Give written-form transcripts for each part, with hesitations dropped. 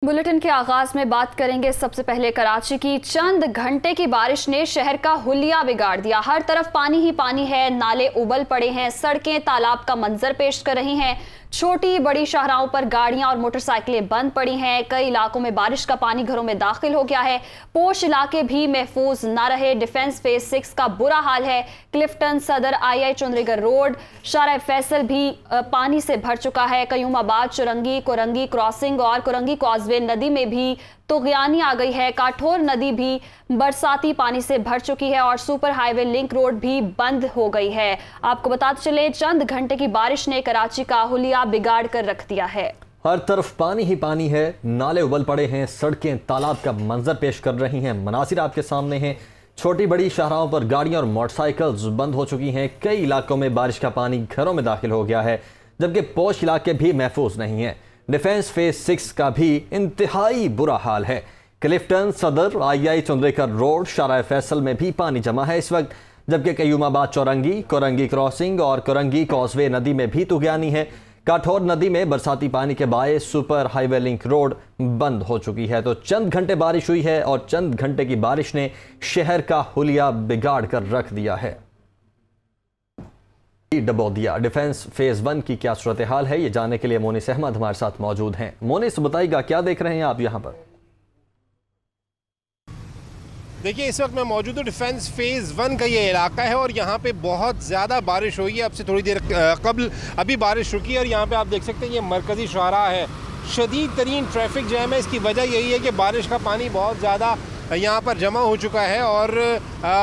Bulletin के आगाज में बात करेंगे सबसे पहले कराची की। चंद घंटे की बारिश ने शहर का हुलिया बिगाड़ दिया। हर तरफ पानी ही पानी है, नाले उबल पड़े हैं, सड़कें तालाब का मंजर पेश कर रही हैं। छोटी बड़ी शाहराहों पर गाड़ियां और मोटरसाइकिलें बंद पड़ी हैं। कई इलाकों में बारिश का पानी घरों में दाखिल हो गया है। पोश इलाके भी महफूज ना रहे। डिफेंस फेज 6 का बुरा हाल है। क्लिफ्टन, सदर, आई चुंदरीगर रोड, शारा फैसल भी पानी से भर चुका है। कयूमाबाद, चुरंगी, कुरंगी क्रॉसिंग और कुरंगी कॉजवे नदी में भी तुगयानी आ गई है। काठोर नदी भी बरसाती पानी से भर चुकी है और सुपर हाईवे लिंक रोड भी बंद हो गई है। आपको बताते चले, चंद घंटे की बारिश ने कराची का हुलिया बिगाड़ कर रख दिया है। हर तरफ पानी ही पानी है, नाले उबल पड़े हैं, सड़कें तालाब का मंजर पेश कर रही हैं। मनासिर आपके सामने हैं। छोटी बड़ी शाहराहों पर गाड़ियां और मोटरसाइकिल्स बंद हो चुकी हैं। कई इलाकों में बारिश का पानी घरों में दाखिल हो गया है, जबकि पोश इलाके भी महफूज नहीं है। डिफेंस फेज 6 का भी इंतहाई बुरा हाल है। क्लिफ्टन, सदर, आई चुंदरीगर रोड, शारा फैसल में भी पानी जमा है इस वक्त, जबकि कयूमाबाद, चौरंगी, कुरंगी क्रॉसिंग और कुरंगी कॉजवे नदी में भी तुगयानी है। काठोर नदी में बरसाती पानी के बायस सुपर हाईवे लिंक रोड बंद हो चुकी है। तो चंद घंटे बारिश हुई है और चंद घंटे की बारिश ने शहर का हुलिया बिगाड़ कर रख दिया है। डबो दिया। डिफेंस फेज 1 की क्या सूरत हाल है, ये जानने के लिए मोनिस अहमद हमारे साथ मौजूद हैं। मोनिस, बताइएगा क्या देख रहे हैं आप यहाँ पर? देखिए, इस वक्त मैं मौजूद हूँ डिफेंस फेज 1 का ये इलाका है और यहाँ पे बहुत ज़्यादा बारिश हुई है। अब से थोड़ी देर कबल अभी बारिश रुकी और यहाँ पे आप देख सकते हैं ये मरकज़ी शाहराह है। शदीद तरीन ट्रैफिक जैम है। इसकी वजह यही है कि बारिश का पानी बहुत ज़्यादा यहाँ पर जमा हो चुका है और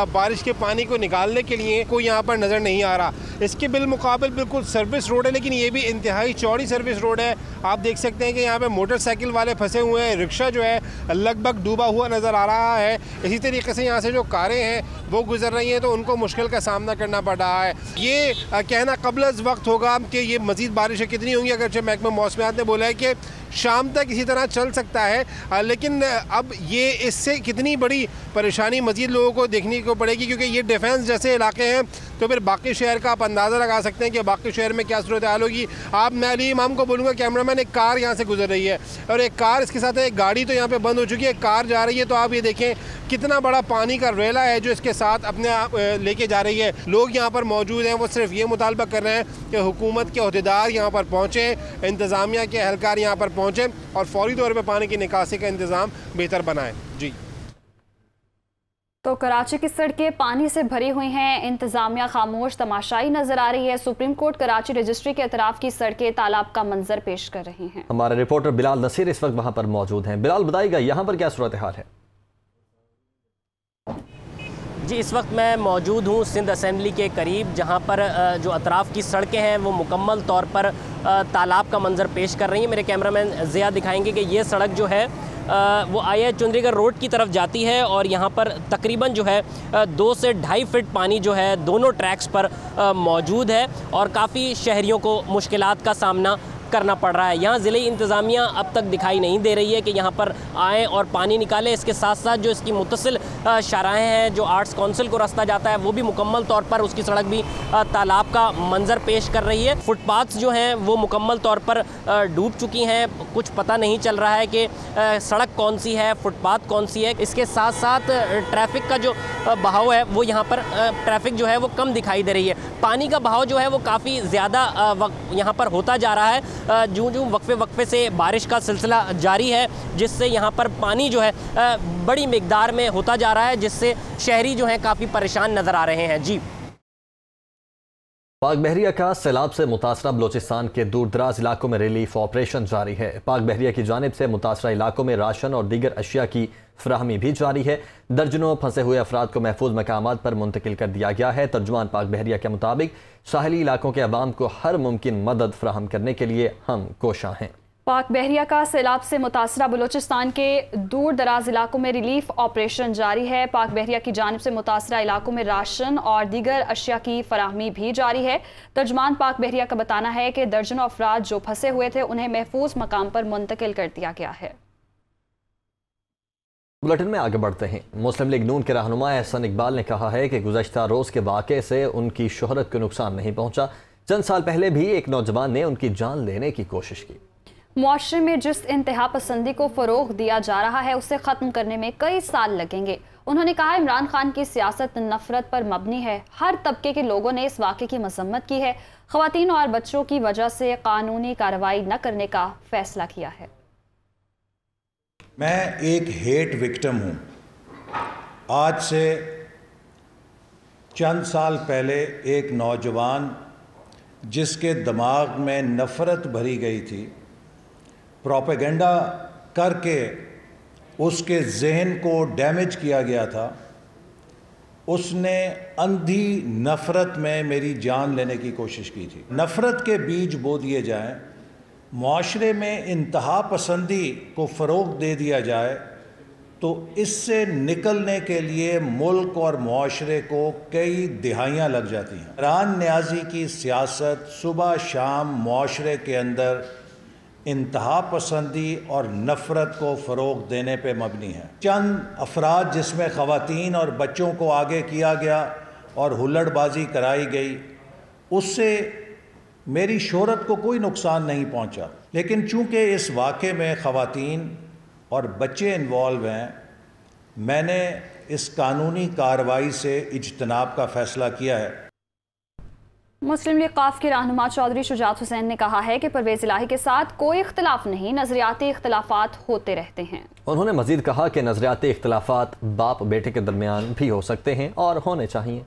बारिश के पानी को निकालने के लिए कोई यहाँ पर नज़र नहीं आ रहा। इसके बिलमुकाबिल बिल्कुल सर्विस रोड है, लेकिन ये भी इंतहाई चौड़ी सर्विस रोड है। आप देख सकते हैं कि यहाँ पे मोटरसाइकिल वाले फंसे हुए हैं। रिक्शा जो है लगभग डूबा हुआ नज़र आ रहा है। इसी तरीके से यहाँ से जो कारें हैं वो गुजर रही हैं, तो उनको मुश्किल का सामना करना पड़ रहा है। ये कहना कबल वक्त होगा कि ये मज़ीद बारिशें कितनी होंगी। अगरचे महकमा मौसमियात ने बोला है कि शाम तक इसी तरह चल सकता है, लेकिन अब ये इससे कितनी बड़ी परेशानी मज़ीद लोगों को देखने को पड़ेगी, क्योंकि ये डिफेंस जैसे इलाके हैं तो फिर बाकी शहर का आप अंदाज़ा लगा सकते हैं कि बाकी शहर में क्या सूरत हाल होगी। आप, मैं अली इमाम को बोलूँगा कैमरामैन, एक कार यहाँ से गुजर रही है और एक कार, इसके साथ एक गाड़ी तो यहाँ पे बंद हो चुकी है, कार जा रही है। तो आप ये देखें कितना बड़ा पानी का रेला है जो इसके साथ अपने आप लेके जा रही है। लोग यहाँ पर मौजूद हैं, वो सिर्फ ये मुतालबा कर रहे हैं कि हुकूमत के अहदेदार यहाँ पर पहुँचें, इंतज़ामिया के एहलकार यहाँ पर पहुँचें और फौरी तौर पर पानी की निकासी का इंतज़ाम बेहतर बनाएं। जी, तो कराची की सड़कें पानी से भरी हुई हैं। इंतजामिया खामोश तमाशाई नजर आ रही है। सुप्रीम कोर्ट कराची रजिस्ट्री के अतराफ की सड़कें तालाब का मंजर पेश कर रही हैं। हमारे रिपोर्टर बिलाल नसीर इस वक्त वहां पर मौजूद हैं। बिलाल, बताइएगा यहाँ पर क्या सूरत हाल है? जी, इस वक्त मैं मौजूद हूँ सिंध असेंबली के करीब, जहाँ पर जो अतराफ़ की सड़कें हैं वो मुकम्मल तौर पर तालाब का मंजर पेश कर रही हैं। मेरे कैमरामैन ज़िया दिखाएंगे कि ये सड़क जो है वो आई चुंदरीगर रोड की तरफ जाती है और यहाँ पर तकरीबन जो है 2 से 2.5 फीट पानी जो है दोनों ट्रैक्स पर मौजूद है और काफ़ी शहरियों को मुश्किलात का सामना करना पड़ रहा है। यहाँ ज़िले इंतज़ामिया अब तक दिखाई नहीं दे रही है कि यहाँ पर आएँ और पानी निकालें। इसके साथ साथ जो इसकी मुतसिल शाहराहें हैं, जो आर्ट्स काउंसिल को रास्ता जाता है, वो भी मुकम्मल तौर पर उसकी सड़क भी तालाब का मंजर पेश कर रही है। फुटपाथ्स जो हैं वो मुकम्मल तौर पर डूब चुकी हैं। कुछ पता नहीं चल रहा है कि सड़क कौन सी है, फुटपाथ कौन सी है। इसके साथ साथ ट्रैफिक का जो बहाव है वो यहाँ पर ट्रैफिक जो है वो कम दिखाई दे रही है। पानी का बहाव जो है वो काफ़ी ज़्यादा यहाँ पर होता जा रहा है। जूं वक्फे से बारिश का सिलसिला जारी है, जिससे यहाँ पर पानी जो है बड़ी मिकदार में होता जा रहा है, जिससे शहरी जो हैं काफ़ी परेशान नज़र आ रहे हैं। जी, पाक बहरिया का सैलाब से मुतासरा बलोचिस्तान के दूर दराज इलाकों में रिलीफ ऑपरेशन जारी है। पाक बहरिया की जानिब से मुतासरा इलाकों में राशन और दीगर अशिया की फराहमी भी जारी है। दर्जनों फंसे हुए अफराद को महफूज मकामात पर मुंतकिल कर दिया गया है। तर्जुमान पाक बहरिया के मुताबिक साहली इलाकों के अवाम को हर मुमकिन मदद फराहम करने के लिए हम कोशां हैं। पाक बहरिया का सैलाब से मुतासरा बलूचिस्तान के दूर दराज इलाकों में रिलीफ ऑपरेशन जारी है। पाक बहरिया की जानिब से मुतासरा इलाकों में राशन और दीगर अशिया की फराहमी भी जारी है। तर्जुमान पाक बहरिया का बताना है कि दर्जनों अफराद जो फंसे हुए थे उन्हें महफूज मकाम पर मुंतकिल कर दिया गया है। बुलेटिन में आगे बढ़ते हैं। मुस्लिम लीग नून के रहनुमा एहसन इकबाल ने कहा है कि गुज़श्ता रोज़ के वाक़े से उनकी शोहरत को नुकसान नहीं पहुंचा। चंद साल पहले भी एक नौजवान ने उनकी जान लेने की कोशिश की। मुआशरे में जिस इंतहा पसंदी को फ़रोग़ दिया जा रहा है उसे ख़त्म करने में कई साल लगेंगे। उन्होंने कहा इमरान खान की सियासत नफरत पर मबनी है। हर तबके के लोगों ने इस वाक़े की मज़म्मत की है। ख़वातीन और बच्चों की वजह से कानूनी कार्रवाई न करने का फैसला किया है। मैं एक हेट विक्टिम हूँ। आज से चंद साल पहले एक नौजवान जिसके दिमाग में नफ़रत भरी गई थी, प्रोपेगेंडा करके उसके जहन को डैमेज किया गया था, उसने अंधी नफ़रत में मेरी जान लेने की कोशिश की थी। नफ़रत के बीज बो दिए जाएं, मुआशरे में इंतहा पसंदी को फ़रोग़ दे दिया जाए तो इससे निकलने के लिए मुल्क और मुआशरे को कई दिहाइयाँ लग जाती हैं। इमरान नियाज़ी की सियासत सुबह शाम मुआशरे के अंदर इंतहा पसंदी और नफ़रत को फ़रोग़ देने पे मबनी है। चंद अफराद जिसमें ख़वातीन और बच्चों को आगे किया गया और हुल्लड़बाजी कराई गई, उससे मेरी शोहरत को कोई नुकसान नहीं पहुंचा, लेकिन चूंकि इस वाक़े में ख़वातीन और बच्चे इन्वॉल्व हैं, मैंने इस कानूनी कार्रवाई से इज्तनाब का फ़ैसला किया है। मुस्लिम लीग काफ के रहनुमा चौधरी शुजात हुसैन ने कहा है कि परवेज़ इलाही के साथ कोई इख्तिलाफ नहीं, नजरियाती इख्तिलाफात होते रहते हैं। उन्होंने मजीद कहा कि नजरियाती इख्तिलाफात बाप बेटे के दरमियान भी हो सकते हैं और होने चाहिए।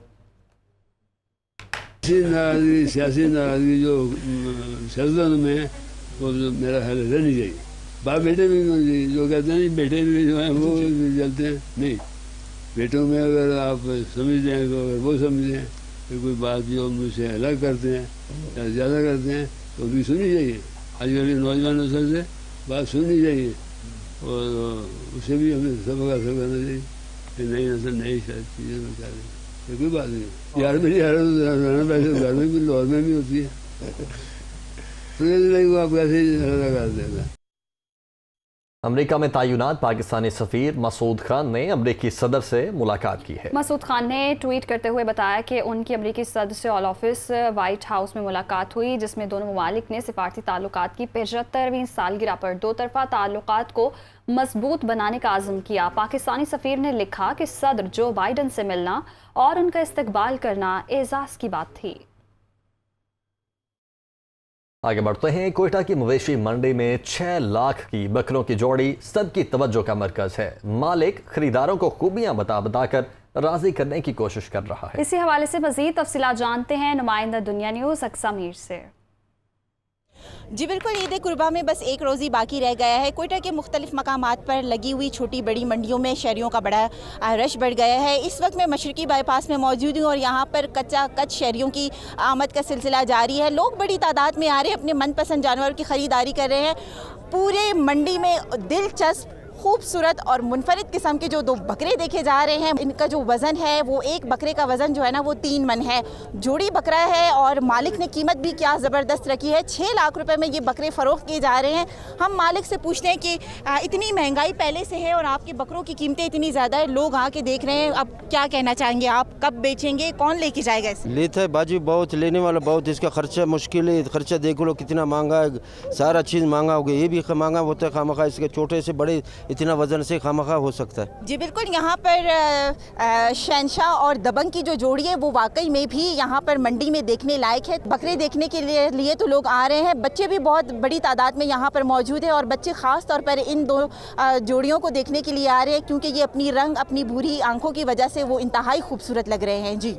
सियासी नाराजगी जो सियासतदान में वो मेरा ख्याल रहनी चाहिए। बाप बेटे में जो कहते हैं बेटे में जो है वो चलते हैं, नहीं बेटों में अगर आप समझते हैं तो अगर वो समझते हैं कोई बात जो मुझसे अलग करते हैं या ज़्यादा करते हैं तो भी सुननी चाहिए। आजकल के नौजवान नस्ल से बात सुननी चाहिए और उसे भी हमें सबक हासिल करना चाहिए कि नई नस्ल नई चीज़ें में क्या रही, कोई बात नहीं। यार मेरी रहना वैसे घर में भी लाहौर में भी होती है, तो आप कैसे कर देगा। अमेरिका में तैनात पाकिस्तानी सफ़ीर मसूद खान ने अमेरिकी सदर से मुलाकात की है। मसूद खान ने ट्वीट करते हुए बताया कि उनकी अमेरिकी सदर से ऑल ऑफिस व्हाइट हाउस में मुलाकात हुई, जिसमें दोनों ममालिक ने सिफारती ताल्लुकात की 75वीं सालगिरह पर दो तरफा ताल्लुकात को मजबूत बनाने का आज़म किया। पाकिस्तानी सफ़ीर ने लिखा कि सदर जो बाइडन से मिलना और उनका इस्तकबाल करना एजाज़ की बात थी। आगे बढ़ते हैं। कोयटा की मवेशी मंडी में 6 लाख की बकरों की जोड़ी सबकी तवज्जो का मरकज है। मालिक खरीदारों को खूबियां बताकर राजी करने की कोशिश कर रहा है। इसी हवाले से मजीद तफसीलात जानते हैं नुमाइंदा दुनिया न्यूज़ अक्सा मीर से। जी बिल्कुल, ईद कुर्बा में बस एक रोज़ ही बाकी रह गया है। कोयटा के मुख्तलिफ मकामात पर लगी हुई छोटी बड़ी मंडियों में शहरियों का बड़ा रश बढ़ गया है। इस वक्त मैं मशरकी बाईपास में मौजूद हूँ और यहाँ पर कच्च शहरियों की आमद का सिलसिला जारी है। लोग बड़ी तादाद में आ रहे हैं, अपने मनपसंद जानवर की ख़रीदारी कर रहे हैं। पूरे मंडी में दिलचस्प खूबसूरत और मुनफरिद किस्म के जो 2 बकरे देखे जा रहे हैं, इनका जो वज़न है वो एक बकरे का वज़न जो है ना वो 3 मन है। जोड़ी बकरा है और मालिक ने कीमत भी क्या ज़बरदस्त रखी है। 6 लाख रुपए में ये बकरे फ़रोख्त किए जा रहे हैं। हम मालिक से पूछते हैं कि इतनी महंगाई पहले से है और आपके बकरों की कीमतें इतनी ज़्यादा है, लोग आके देख रहे हैं, अब क्या कहना चाहेंगे आप? कब बेचेंगे, कौन लेके जाएगा इसे? लेता है बाजी बहुत, लेने वाला बहुत, इसका खर्चा मुश्किल है। खर्चा देख लो कितना महंगा है, सारा चीज़ महंगा हो गया। ये भी महंगा होता है खामखा, इसके छोटे से बड़े इतना वजन से खामखा हो सकता है। जी बिल्कुल, यहाँ पर शहनशाह और दबंग की जो जोड़ी है वो वाकई में भी यहाँ पर मंडी में देखने लायक है। बकरे देखने के लिए तो लोग आ रहे हैं, बच्चे भी बहुत बड़ी तादाद में यहाँ पर मौजूद है और बच्चे ख़ास तौर पर इन 2 जोड़ियों को देखने के लिए आ रहे हैं क्योंकि ये अपनी रंग, अपनी भूरी आंखों की वजह से वो इंतहाई खूबसूरत लग रहे हैं। जी